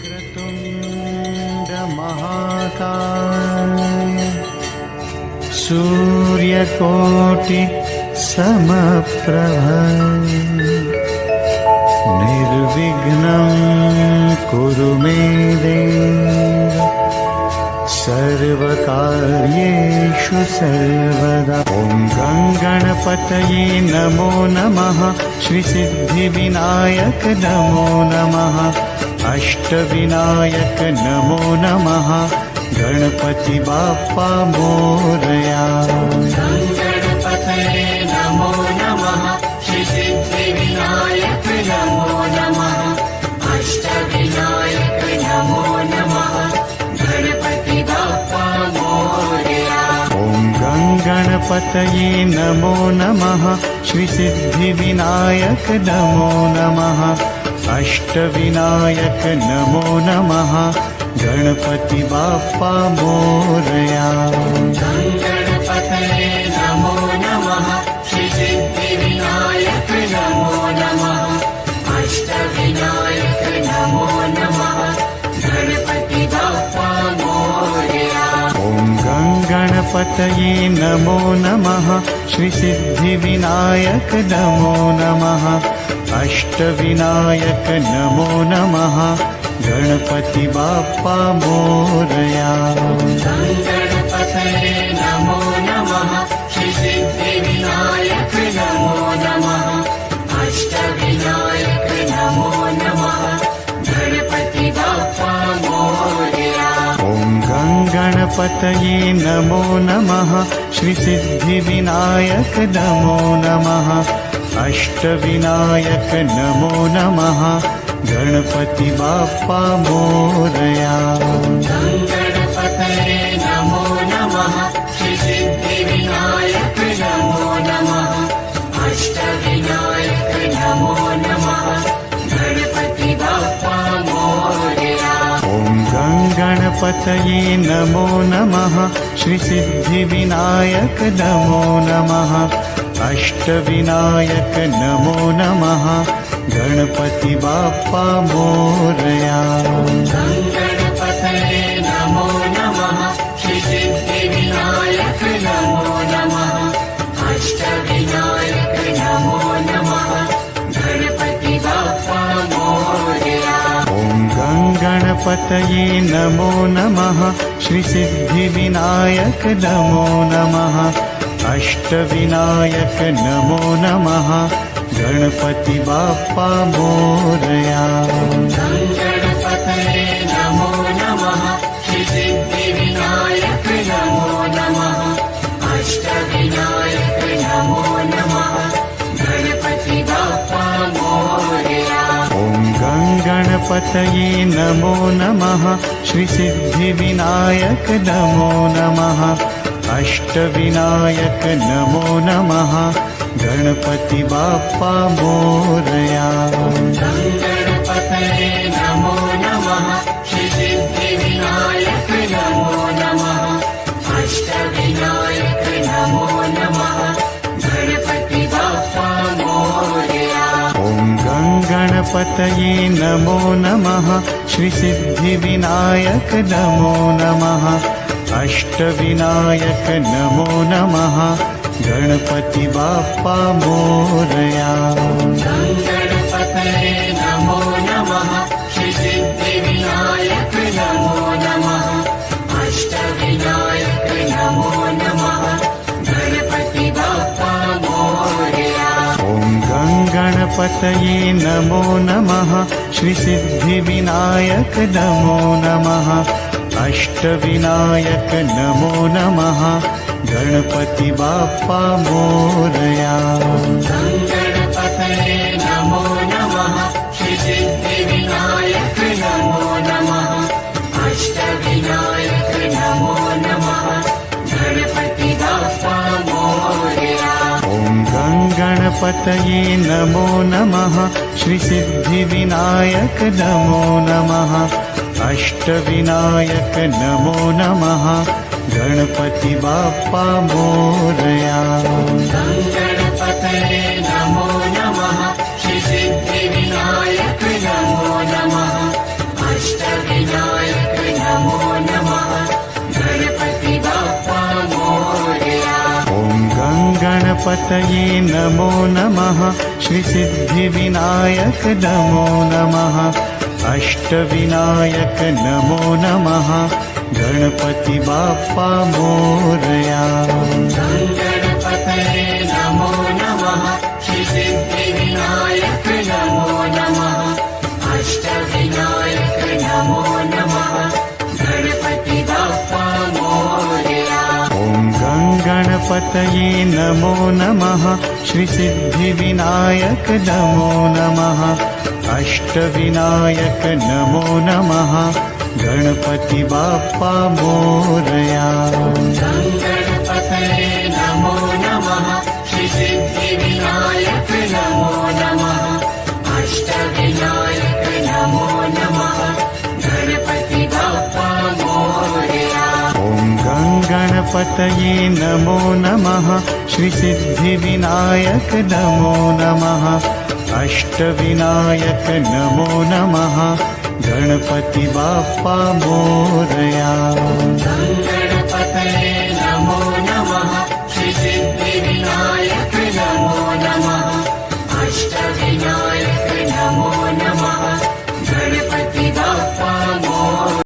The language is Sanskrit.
वक्रतुण्ड महाकाय सूर्यकोटि समप्रभ निर्विघ्नं कुरु मे देव सर्वकार्येषु सर्वदा। ॐ गणपतये नमो नमः, श्रीसिद्धिविनायक नमो नमः, अष्टविनायक नमो नमः, गणपति बाप्पा मोरया। गणपतये नमो नमः, श्रीसिद्धिविनायक नमो नमः, अष्टविनायक नमो नमः, गणपति बाप्पा मोरया। ॐ गणपतये नमो नमः, श्रीसिद्धिविनायक नमो नमः, अष्टविनायक नमो नमः, गणपति बाप्पा मोरया। गणपतये नमो नमः, श्रीसिद्धिविनायक नमो नमः, अष्टविनायक नमो नमः, गणपति बाप्पा मोरया। ॐ गणपतये नमो नमः, श्रीसिद्धिविनायक नमो नमः, अष्टविनायक नमो नमः, गणपति बाप्पा मोरया। गणपतये नमो नमः, श्रीसिद्धिविनायक नमो नमः, अष्टविनायक नमो नमः, गणपति बाप्पा मोरया। ॐ गणपतये नमो नमः, श्रीसिद्धिविनायक नमो नमः, अष्टविनायक नमो नमः, गणपति बाप्पा मोरया। गणपतये नमो नमः, श्रीसिद्धिविनायक नमो नमः, अष्टविनायक नमो नमः, गणपति बाप्पा मोरया। ॐ गणपतये नमो नमः, श्रीसिद्धिविनायक नमो नमः, अष्टविनायक नमो नमः, गणपति बाप्पा मोरया। गणपतये नमो नमः, श्रीसिद्धिविनायक नमो नमः, अष्टविनायक नमो नमः, गणपति बाप्पा मोरया। ॐ गणपतये नमो नमः, श्रीसिद्धिविनायक नमो नमः, अष्टविनायक नमो नमः, गणपति बाप्पा मोरया। गणपतये नमो नमः, श्रीसिद्धिविनायक नमो नमः, अष्टविनायक नमो नमः, गणपति बाप्पा मोरया। ॐ गणपतये नमो नमः, श्रीसिद्धिविनायक नमो नमः, अष्टविनायक नमो नमः, गणपति बाप्पा मोरया। गणपतये नमो नमः, श्रीसिद्धिविनायक नमो नमः, अष्टविनायक नमो नमः, गणपति बाप्पा मोरया। ॐ गणपतये नमो नमः, श्रीसिद्धिविनायक नमो नमः, अष्टविनायक नमो नमः, गणपति बाप्पा मोरया। गणपतये नमो नमः, श्रीसिद्धिविनायक नमो नमः, अष्टविनायक नमो नमः, गणपति बाप्पा मोरया। ॐ गणपतये नमो नमः, श्रीसिद्धिविनायक नमो नमः, अष्टविनायक नमो नमः, गणपति बाप्पा मोरया। गणपतये नमो नमः, श्रीसिद्धिविनायक नमो नमः, अष्टविनायक नमो नमः, गणपति बाप्पा मोरया। ॐ गणपतये नमो नमः, श्रीसिद्धिविनायक नमो नमः, अष्टविनायक नमो नमः, गणपति बाप्पा मोरया। गणपतये नमो नमः, श्रीसिद्धिविनायक नमो नमः, अष्टविनायक गणपतये नमो नमः श्रीसिद्धिविनायक नमो नमः अष्टविनायक नमो नमः गणपति बाप्पा मोरया गणपतये नमो नमः श्रीसिद्धिविनायक नमो नमः अष्टविनायक नमो नमः गणपति बाप्पा मोरया ॐ गणपतये नमो नमः श्रीसिद्धिविनायक नमो नमः अष्टविनायक नमो नमः गणपति बाप्पा मोरया गणपतये नमो नमः श्रीसिद्धिविनायक नमो नमः अष्टविनायक नमो नमः गणपति बाप्पा मोरया ॐ गणपतये नमो नमः श्रीसिद्धिविनायक नमो नमः अष्टविनायक नमो नमः गणपति बाप्पा मोरया